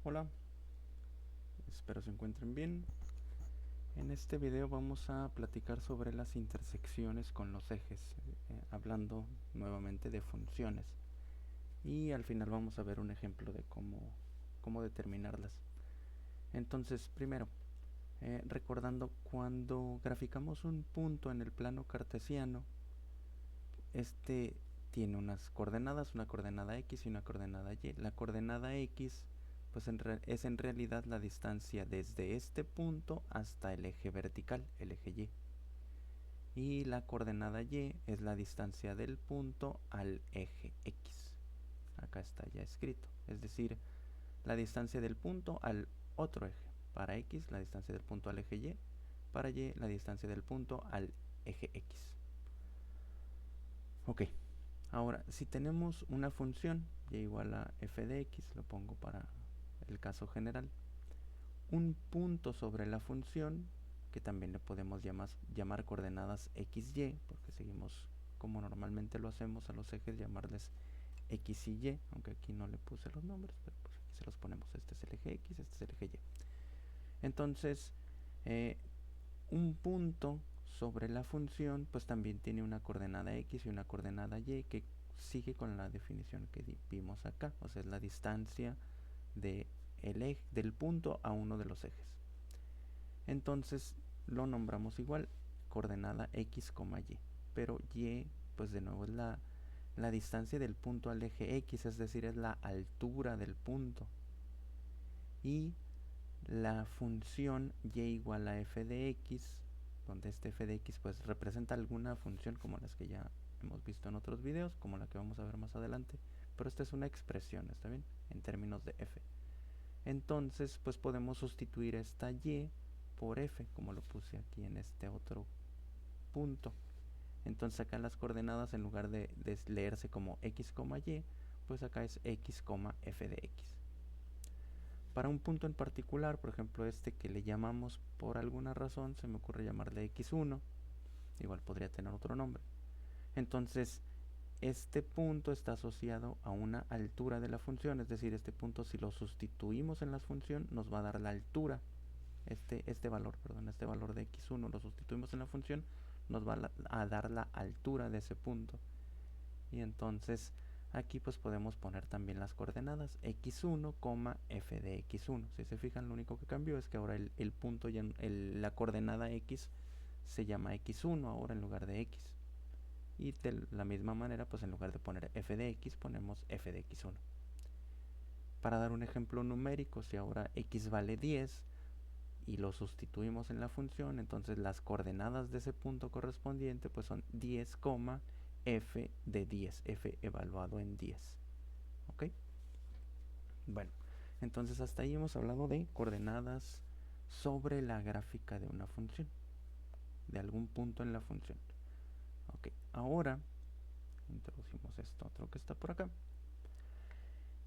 Hola, espero se encuentren bien. En este video vamos a platicar sobre las intersecciones con los ejes, hablando nuevamente de funciones. Y al final vamos a ver un ejemplo de cómo determinarlas. Entonces, primero, recordando cuando graficamos un punto en el plano cartesiano, este tiene unas coordenadas, una coordenada x y una coordenada y. La coordenada x pues es en realidad la distancia desde este punto hasta el eje vertical, el eje y. Y la coordenada y es la distancia del punto al eje x. Acá está ya escrito, es decir, la distancia del punto al otro eje. Para x, la distancia del punto al eje y. Para y, la distancia del punto al eje x. Ok, ahora si tenemos una función y igual a f de x, lo pongo para el caso general, un punto sobre la función, que también le podemos llamar coordenadas x, y, porque seguimos como normalmente lo hacemos a los ejes, llamarles x y y, aunque aquí no le puse los nombres, pero pues aquí se los ponemos. Este es el eje x, este es el eje y. Entonces, un punto sobre la función pues también tiene una coordenada x y una coordenada y, que sigue con la definición que vimos acá, o sea, es la distancia del punto a uno de los ejes. Entonces lo nombramos igual, coordenada x, y, pero y pues de nuevo es la distancia del punto al eje x, es decir, es la altura del punto. Y la función y igual a f de x, donde este f de x pues representa alguna función como las que ya hemos visto en otros videos, como la que vamos a ver más adelante, pero esta es una expresión, ¿está bien? En términos de f. Entonces pues podemos sustituir esta y por f, como lo puse aquí en este otro punto. Entonces acá las coordenadas, en lugar de leerse como x, y, pues acá es x, f de x. Para un punto en particular, por ejemplo este que le llamamos, por alguna razón se me ocurre llamarle x1, igual podría tener otro nombre. Entonces este punto está asociado a una altura de la función, es decir, este punto, si lo sustituimos en la función, nos va a dar la altura. Este valor de x1 lo sustituimos en la función, nos va a dar la altura de ese punto. Y entonces aquí pues podemos poner también las coordenadas x1, f de x1. Si se fijan, lo único que cambió es que ahora el punto, la coordenada x se llama x1 ahora en lugar de x. Y de la misma manera, pues en lugar de poner f de x, ponemos f de x1. Para dar un ejemplo numérico, si ahora x vale 10 y lo sustituimos en la función, entonces las coordenadas de ese punto correspondiente pues son 10, f de 10, f evaluado en 10. ¿Ok? Bueno, entonces hasta ahí hemos hablado de coordenadas sobre la gráfica de una función, de algún punto en la función. Ok, ahora introducimos esto otro que está por acá.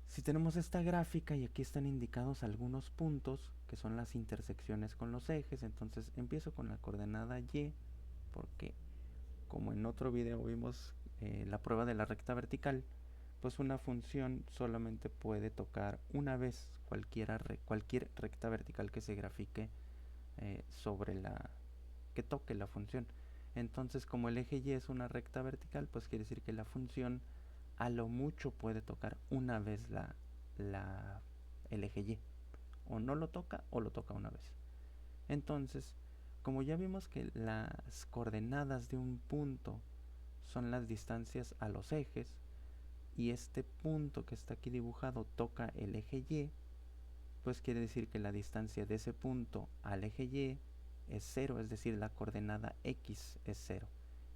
Si tenemos esta gráfica y aquí están indicados algunos puntos que son las intersecciones con los ejes, entonces empiezo con la coordenada y, porque como en otro video vimos la prueba de la recta vertical, pues una función solamente puede tocar una vez cualquier recta vertical que se grafique sobre que toque la función. Entonces, como el eje y es una recta vertical, pues quiere decir que la función a lo mucho puede tocar una vez el eje y. O no lo toca o lo toca una vez. Entonces, como ya vimos que las coordenadas de un punto son las distancias a los ejes, y este punto que está aquí dibujado toca el eje y, pues quiere decir que la distancia de ese punto al eje y es 0, es decir, la coordenada x es 0.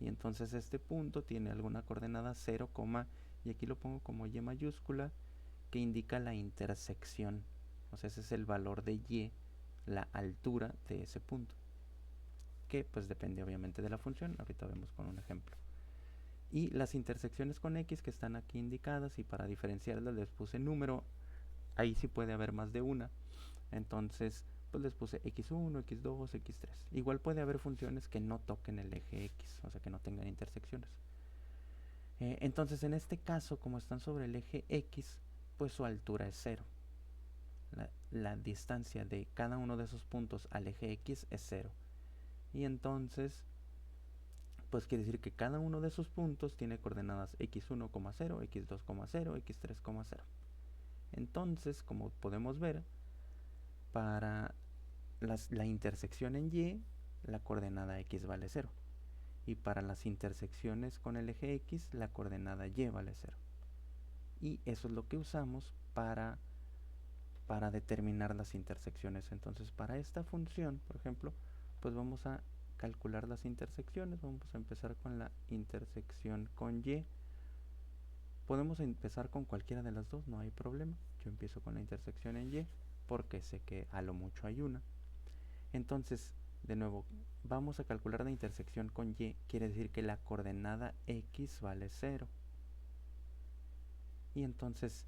Y entonces este punto tiene alguna coordenada 0, y aquí lo pongo como y mayúscula, que indica la intersección. O sea, ese es el valor de y, la altura de ese punto, que pues depende obviamente de la función. Ahorita vemos con un ejemplo. Y las intersecciones con x que están aquí indicadas, y para diferenciarlas les puse número. Ahí sí puede haber más de una. Entonces pues les puse x1, x2, x3. Igual puede haber funciones que no toquen el eje x, o sea que no tengan intersecciones. Entonces en este caso, como están sobre el eje x, pues su altura es 0. la distancia de cada uno de esos puntos al eje X es 0. Y entonces, pues quiere decir que cada uno de esos puntos tiene coordenadas x1, 0, x2, 0, x3, 0. Entonces, como podemos ver, para la intersección en Y, la coordenada x vale 0. Y para las intersecciones con el eje X, la coordenada Y vale 0. Y eso es lo que usamos para determinar las intersecciones. Entonces, para esta función, por ejemplo, pues vamos a calcular las intersecciones. Vamos a empezar con la intersección con Y. Podemos empezar con cualquiera de las dos, no hay problema. Yo empiezo con la intersección en Y porque sé que a lo mucho hay una. Entonces, de nuevo, vamos a calcular la intersección con Y. Quiere decir que la coordenada X vale 0. Y entonces,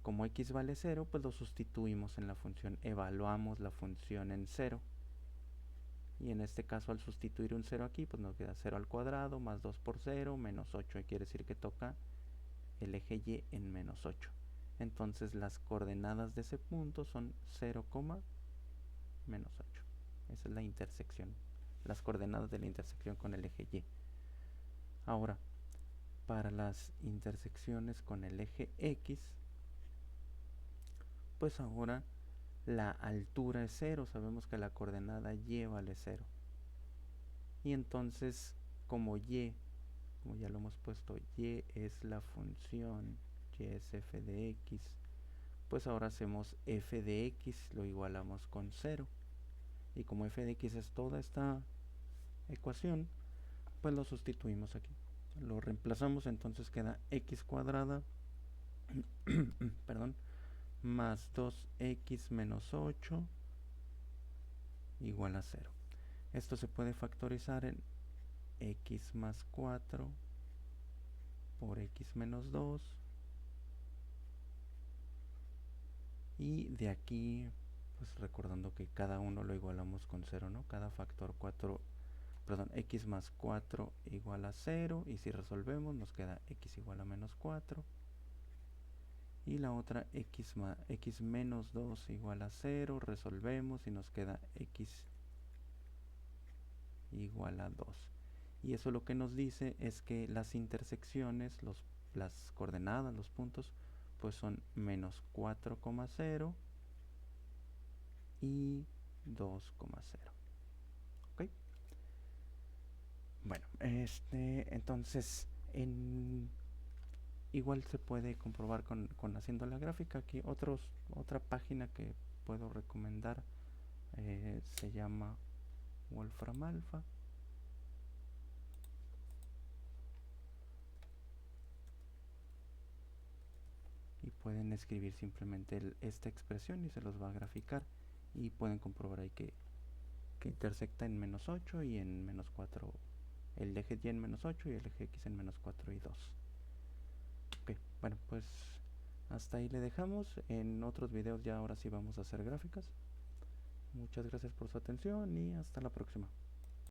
como X vale 0, pues lo sustituimos en la función. Evaluamos la función en 0. Y en este caso, al sustituir un 0 aquí, pues nos queda 0 al cuadrado más 2 por 0 menos 8. Y quiere decir que toca el eje Y en menos 8. Entonces las coordenadas de ese punto son 0, menos 8. Esa es la intersección, las coordenadas de la intersección con el eje Y. Ahora, para las intersecciones con el eje X, pues ahora la altura es 0. Sabemos que la coordenada Y vale 0. Y entonces, como ya lo hemos puesto, Y es la función, Y es f de X, pues ahora hacemos f de X, lo igualamos con 0. Y como f de X es toda esta ecuación, pues lo sustituimos aquí. Lo reemplazamos, entonces queda x cuadrada perdón, más 2x menos 8 igual a 0. Esto se puede factorizar en x más 4 por x menos 2. Y de aquí, pues recordando que cada uno lo igualamos con 0, ¿no? Cada factor x más 4 igual a 0. Y si resolvemos nos queda x igual a menos 4. Y la otra x menos 2 igual a 0. Resolvemos y nos queda x igual a 2. Y eso lo que nos dice es que las intersecciones, las coordenadas, los puntos, pues son menos 4,0 y 2,0. ¿Ok? Bueno, entonces igual se puede comprobar con haciendo la gráfica. Aquí otra página que puedo recomendar se llama Wolfram Alpha. Y pueden escribir simplemente esta expresión y se los va a graficar. Y pueden comprobar ahí que intersecta en menos 8 y en menos 4. El eje Y en menos 8 y el eje X en menos 4 y 2. Ok, bueno, pues hasta ahí le dejamos. En otros videos ya ahora sí vamos a hacer gráficas. Muchas gracias por su atención y hasta la próxima.